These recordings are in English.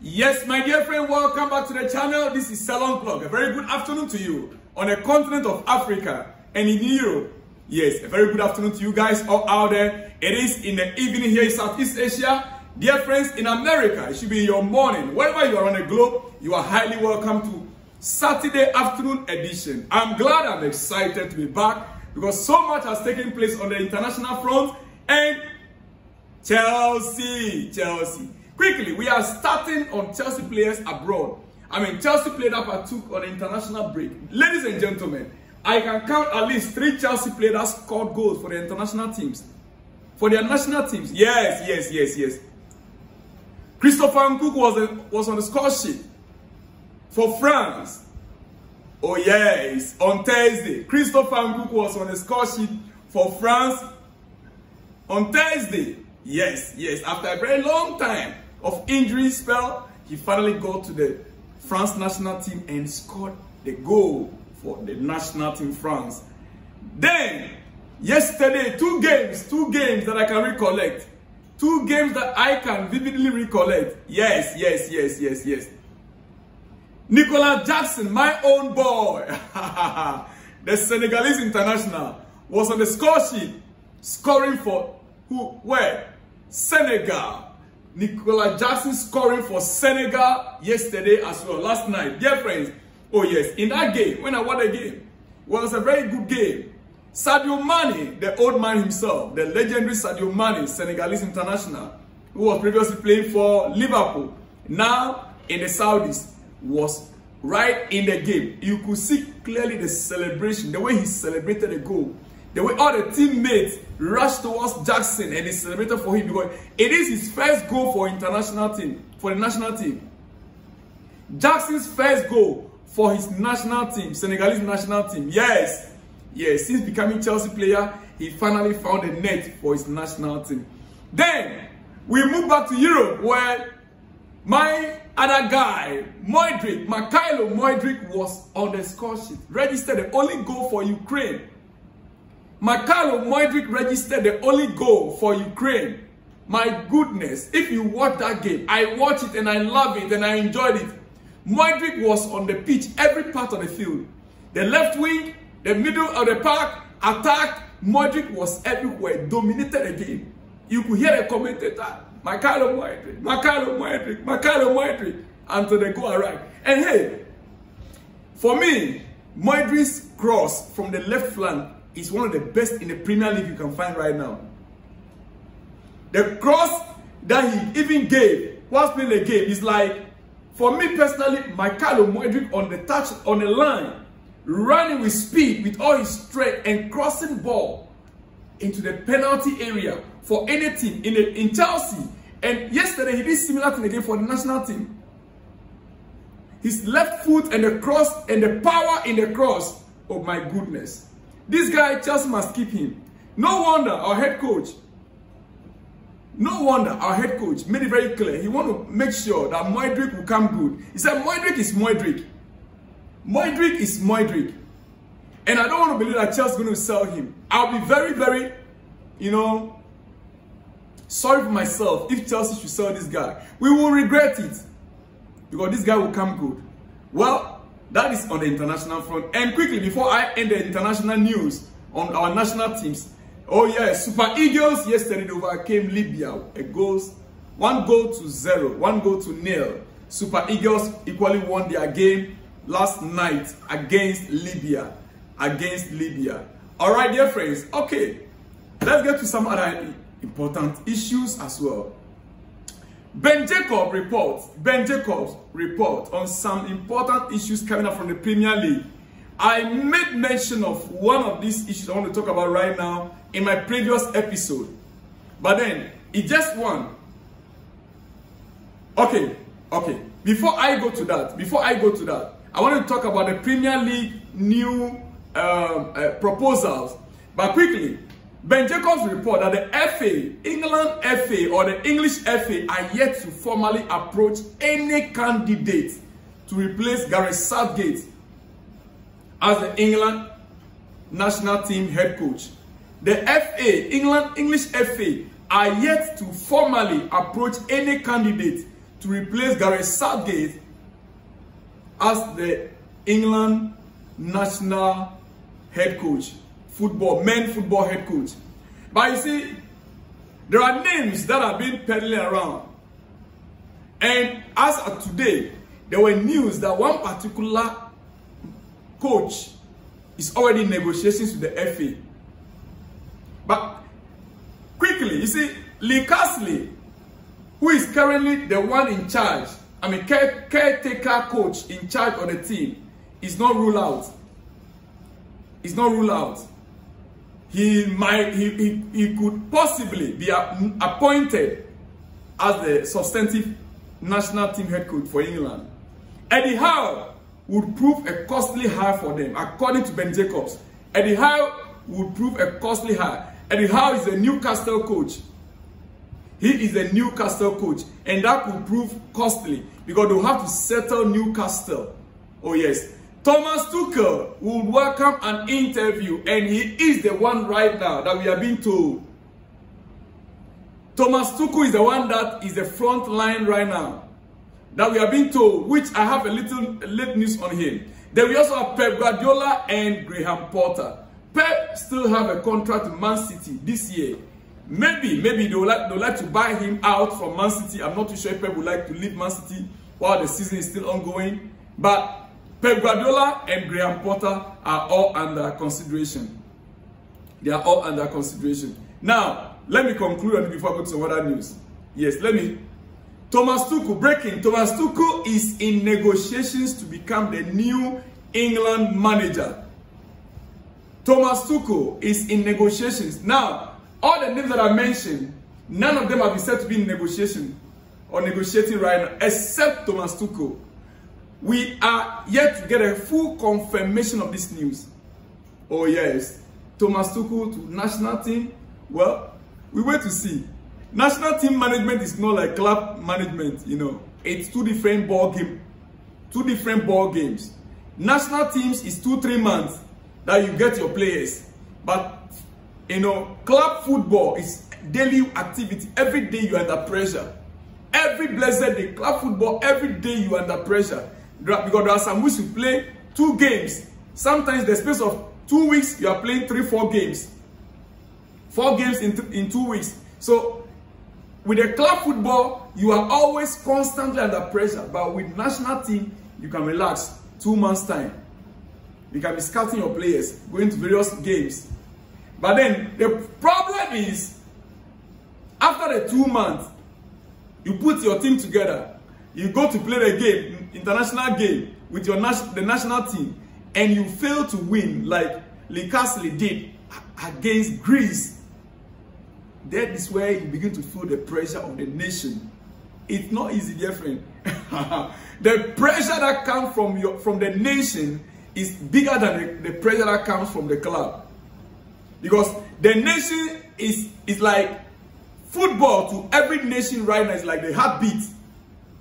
Yes, my dear friend, welcome back to the channel. This is Salon Vlog. A very good afternoon to you on the continent of Africa and in Europe. Yes, a very good afternoon to you guys all out there. It is in the evening here in Southeast Asia. Dear friends, in America, it should be your morning. Wherever you are on the globe, you are highly welcome to Saturday afternoon edition. I'm glad, I'm excited to be back because so much has taken place on the international front. And Chelsea. Quickly, we are starting on Chelsea players abroad. Chelsea played up at took on an international break. Ladies and gentlemen, I can count at least 3 Chelsea players that scored goals for the international teams. For their national teams. Yes. Christopher Nkunku was on the score sheet for France. Oh yes, on Thursday. Christopher Nkunku was on the score sheet for France on Thursday. Yes. After a very long time of injury spell, he finally got to the France national team and scored the goal for the national team France. Then, yesterday, two games that I can recollect. 2 games that I can vividly recollect. Yes. Nicolas Jackson, my own boy, the Senegalese international, was on the score sheet, scoring for who? Where? Senegal. Nicolas Jackson scoring for Senegal yesterday as well, last night. Dear friends, oh yes, in that game, when I won the game, it was a very good game. Sadio Mane, the old man himself, the legendary Sadio Mane, Senegalese international, who was previously playing for Liverpool, now in the Saudis, was right in the game. You could see clearly the celebration, the way he celebrated the goal, the way all the teammates rushed towards Jackson and they celebrated for him because it is his first goal for international team, for the national team. Jackson's first goal for his national team, Senegalese national team. Yes, since becoming Chelsea player, he finally found a net for his national team. Then we move back to Europe where my other guy, Mudryk, was on the score sheet, registered the only goal for Ukraine. Mudryk registered the only goal for Ukraine. My goodness, if you watch that game, I watched it and I love it and I enjoyed it. Mudryk was on the pitch, every part of the field. The left wing, the middle of the park, attack. Mudryk was everywhere, dominated the game. You could hear the commentator, Mudryk, until the goal arrived. And hey, for me, Mudryk's cross from the left flank is one of the best in the Premier League you can find right now. The cross that he even gave whilst playing the game is like, for me personally, Mudryk on the touch, on the line, running with speed, with all his strength and crossing ball into the penalty area for any team in Chelsea. And yesterday he did similar thing again for the national team. His left foot and the cross and the power in the cross. Oh my goodness. This guy, Chelsea must keep him. No wonder our head coach made it very clear. He want to make sure that Mudryk will come good. He said Mudryk is Mudryk. Mudryk is Mudryk. And I don't want to believe that Chelsea is going to sell him. I'll be very, sorry for myself if Chelsea should sell this guy. We will regret it because this guy will come good. Well, that is on the international front. And quickly, before I end the international news on our national teams, oh yeah, Super Eagles yesterday overcame Libya. 1 goal to 0, 1 goal to 0. Super Eagles equally won their game last night against Libya. All right, dear friends. Okay, let's get to some other important issues as well. Ben Jacobs report on some important issues coming up from the Premier League. I made mention of one of these issues I want to talk about right now in my previous episode. But then, it's just one. Okay. Before I go to that, I want to talk about the Premier League new proposals. But quickly, Ben Jacobs report that the FA, England FA or the English FA are yet to formally approach any candidate to replace Gareth Southgate as the England national team head coach. The FA, English FA, are yet to formally approach any candidate to replace Gareth Southgate as the England national head coach, men's football head coach. But you see, there are names that have been peddling around. And as of today, there were news that one particular coach is already in negotiations with the FA. But quickly, you see, Lee Carsley, who is currently the one in charge, caretaker coach in charge of the team, is not ruled out. It's not ruled out. He could possibly be appointed as the substantive national team head coach for England. Eddie Howe would prove a costly hire for them, according to Ben Jacobs. Eddie Howe would prove a costly hire. Eddie Howe is a Newcastle coach. He is a Newcastle coach, and that could prove costly because they'll have to settle Newcastle. Oh yes. Thomas Tuchel will welcome an interview, and he is the one right now that we are being told. Thomas Tuchel is the one that is the front line right now that we are being told, which I have a little late news on him. Then we also have Pep Guardiola and Graham Potter. Pep still have a contract with Man City this year. Maybe they would like to buy him out from Man City. I'm not too sure if Pep would like to leave Man City while the season is still ongoing. But Pep Guardiola and Graham Potter are all under consideration. They are all under consideration. Now, let me conclude on it before I go to some other news. Yes, Thomas Tuchel, breaking. Thomas Tuchel is in negotiations to become the new England manager. Thomas Tuchel is in negotiations. Now, all the names that I mentioned, none of them have been said to be in negotiation or negotiating right now, except Thomas Tuchel. We are yet to get a full confirmation of this news. Oh yes, Thomas Tuchel to national team. Well, we wait to see. National team management is not like club management, you know. It's two different ball games. National teams is 2-3 months that you get your players. But, you know, club football is daily activity. Every day you are under pressure. Every blessed day, club football, every day you are under pressure. Because there are some weeks you play 2 games. Sometimes the space of 2 weeks, you are playing 3-4 games. 4 games in 2 weeks. So, with the club football, you are always constantly under pressure. But with national team, you can relax 2 months' time. You can be scouting your players, going to various games. But then, the problem is, after the 2 months, you put your team together. You go to play the game, international game, with the national team, and you fail to win like Lee Carsley did against Greece. That is where you begin to feel the pressure of the nation. It's not easy, dear friend. The pressure that comes from the nation is bigger than the pressure that comes from the club. Because the nation is like football to every nation right now. It's like the heartbeat.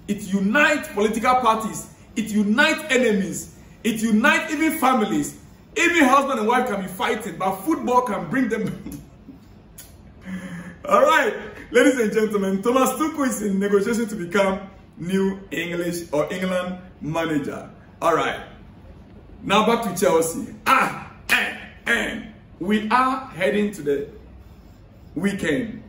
It unites political parties. It unites enemies. It unites even families. Even husband and wife can be fighting, but football can bring them. All right, ladies and gentlemen, Thomas Tuchel is in negotiation to become new English or England manager. All right, now back to Chelsea. And we are heading to the weekend.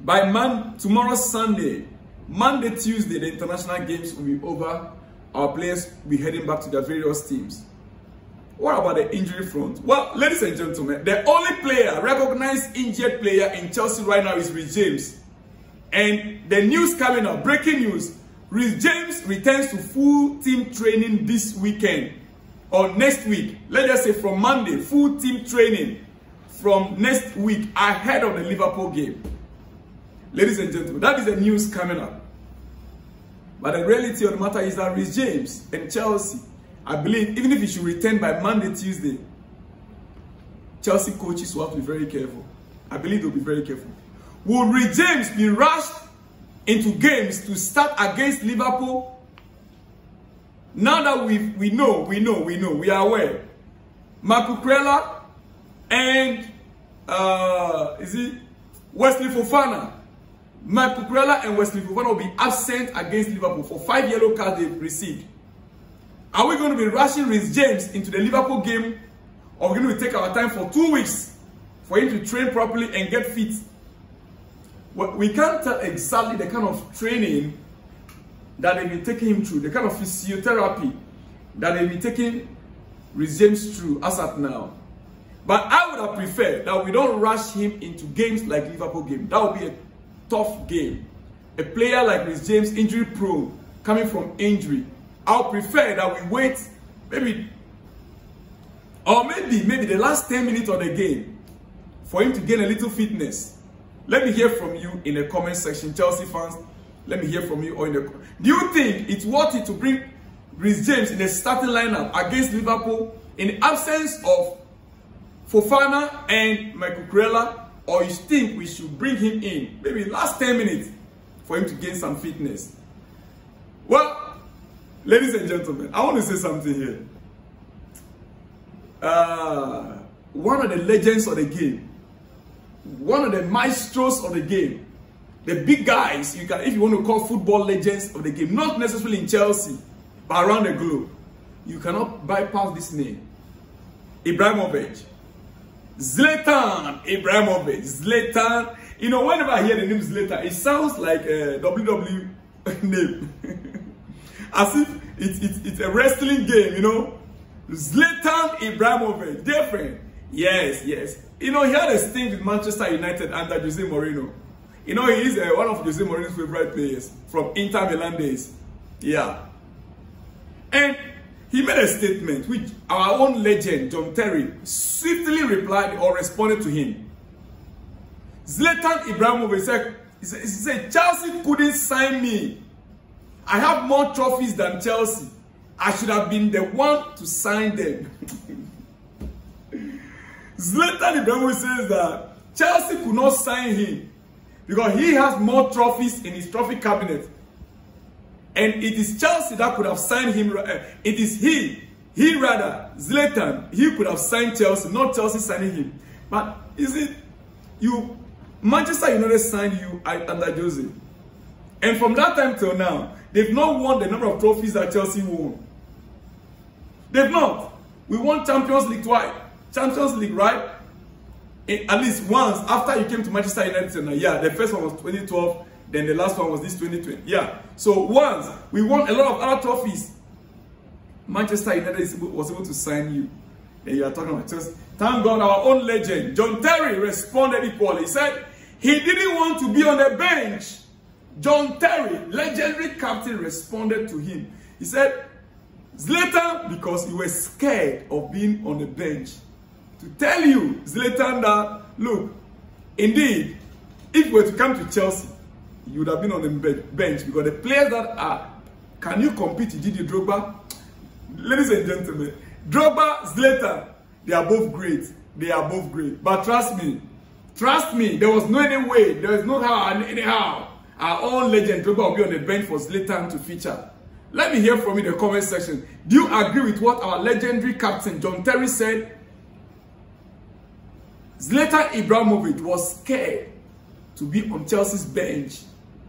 By tomorrow Sunday, Monday, Tuesday, the international games will be over. Our players will be heading back to their various teams. What about the injury front? Well, ladies and gentlemen, the only recognized injured player in Chelsea right now is Reece James. And the news coming up, breaking news, Reece James returns to full team training this weekend or next week. Let's just say from Monday, full team training from next week ahead of the Liverpool game. Ladies and gentlemen, that is the news coming up. But the reality of the matter is that Reece James and Chelsea, I believe, even if he should return by Monday, Tuesday, Chelsea coaches will have to be very careful. I believe they'll be very careful. Will Reece James be rushed into games to start against Liverpool? Now that we know, we are aware. Marco Cucurella and Wesley Fofana, Mudryk and Wesley Fofana will be absent against Liverpool for 5 yellow cards they've received. Are we going to be rushing Reece James into the Liverpool game, or are we going to take our time for 2 weeks for him to train properly and get fit? Well, we can't tell exactly the kind of training that they've been taking him through, the kind of physiotherapy that they've been taking Reece James through as at now. But I would have preferred that we don't rush him into games like Liverpool game. That would be a tough game. A player like Reece James, injury prone, coming from injury. I would prefer that we wait maybe the last 10 minutes of the game for him to gain a little fitness. Let me hear from you in the comment section, Chelsea fans. Let me hear from you. Or in the, do you think it's worth it to bring Reece James in the starting lineup against Liverpool in the absence of Fofana and Mudryk, or you think we should bring him in maybe last 10 minutes for him to gain some fitness? Well, ladies and gentlemen, I want to say something here. One of the legends of the game, one of the maestros of the game, the big guys, you can, if you want to call football legends of the game, not necessarily in Chelsea, but around the globe, you cannot bypass this name. Ibrahimovic. Zlatan Ibrahimovic. Zlatan. You know, whenever I hear the name Zlatan, it sounds like a WWE name. As if it's a wrestling game, you know. Zlatan Ibrahimovic. Different. Yes, yes. You know, he had a stint with Manchester United under Jose Mourinho. You know, he is one of Jose Mourinho's favorite players from Inter Milan days. Yeah. And he made a statement which our own legend, John Terry, swiftly replied or responded to him. Zlatan Ibrahimovic said, he said, Chelsea couldn't sign me. I have more trophies than Chelsea. I should have been the one to sign them. Zlatan Ibrahimovic says that Chelsea could not sign him because he has more trophies in his trophy cabinet. And it is Chelsea that could have signed him. It is Zlatan, he could have signed Chelsea, not Chelsea signing him. But is it you? Manchester United signed you under Jose. And from that time till now, they've not won the number of trophies that Chelsea won. They've not. We won Champions League twice. Champions League, right? At least once after you came to Manchester United. Yeah, the first one was 2012. Then the last one was this 2020. Yeah. So once we won a lot of other trophies, Manchester United was able to sign you. And you are talking about Chelsea. Thank God our own legend, John Terry, responded equally. He said he didn't want to be on the bench. John Terry, legendary captain, responded to him. He said, Zlatan, because you were scared of being on the bench. To tell you, Zlatan, that, look, indeed, if you were to come to Chelsea, you would have been on the bench because the players that are, can you compete with Didier Drogba? Ladies and gentlemen, Drogba, Zlatan, they are both great. They are both great. But trust me, there was no any way, there is no how, anyhow, our own legend Drogba will be on the bench for Zlatan to feature. Let me hear from you in the comment section. Do you agree with what our legendary captain John Terry said? Zlatan Ibrahimovic was scared to be on Chelsea's bench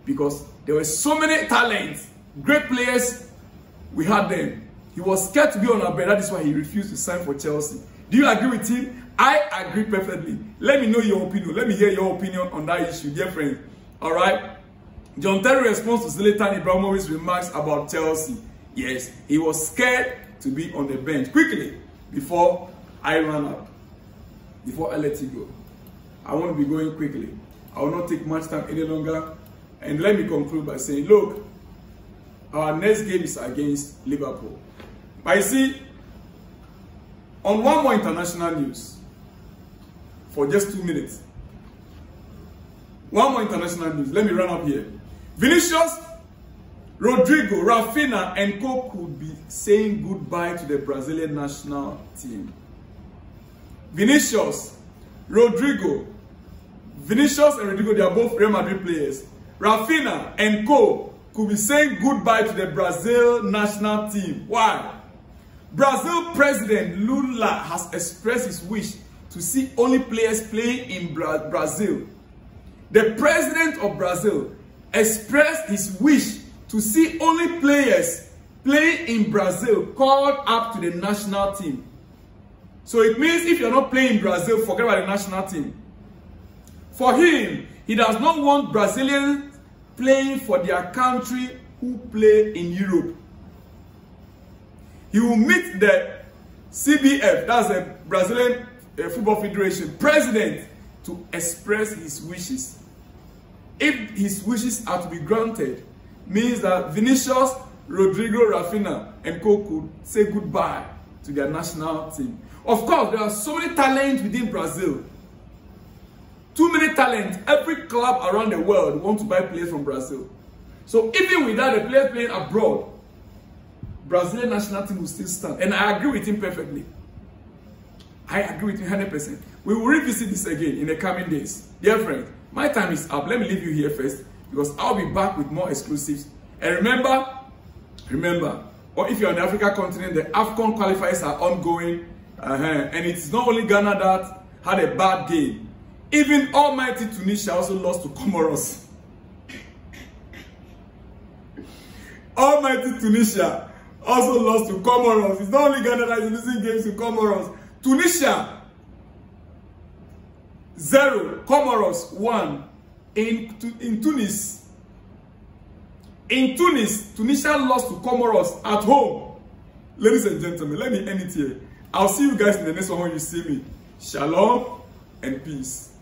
because there were so many talents, great players, we had them. He was scared to be on our bench. That is why he refused to sign for Chelsea. Do you agree with him? I agree perfectly. Let me know your opinion. Let me hear your opinion on that issue, dear friend. All right? John Terry responds to Zlatan Ibrahimovic's remarks about Chelsea. Yes, he was scared to be on the bench. Quickly, before I run out, before I let you go, I want to be going quickly. I will not take much time any longer. And let me conclude by saying, look, our next game is against Liverpool. But you see, on one more international news, for just 2 minutes, one more international news. Let me run up here. Vinicius, Rodrigo, Rafinha, and Co could be saying goodbye to the Brazilian national team. Vinicius and Rodrigo, they are both Real Madrid players. Rafinha and Co could be saying goodbye to the Brazil national team. Why? Brazil President Lula has expressed his wish to see only players playing in Brazil. the president of Brazil expressed his wish to see only players playing in Brazil called up to the national team. So it means if you're not playing in Brazil, forget about the national team. For him, he does not want Brazilians playing for their country who play in Europe. He will meet the CBF, that's the Brazilian Football Federation president, to express his wishes. If his wishes are to be granted, means that Vinicius, Rodrigo, Rafinha, and Co could say goodbye to their national team. Of course, there are so many talents within Brazil. Too many talents. Every club around the world wants to buy players from Brazil. So even without the players playing abroad, Brazilian national team will still stand. And I agree with him perfectly. I agree with him 100%. We will revisit this again in the coming days. Dear friends, my time is up. Let me leave you here first, because I'll be back with more exclusives. And remember, or if you're on the Africa continent, the AFCON qualifiers are ongoing. And it's not only Ghana that had a bad game. Even almighty Tunisia also lost to Comoros. Almighty Tunisia also lost to Comoros. It's not only Ghana that is losing games to Comoros. Tunisia 0, Comoros 1. In Tunis. In Tunis, Tunisia lost to Comoros at home. Ladies and gentlemen, let me end it here. I'll see you guys in the next one when you see me. Shalom and peace.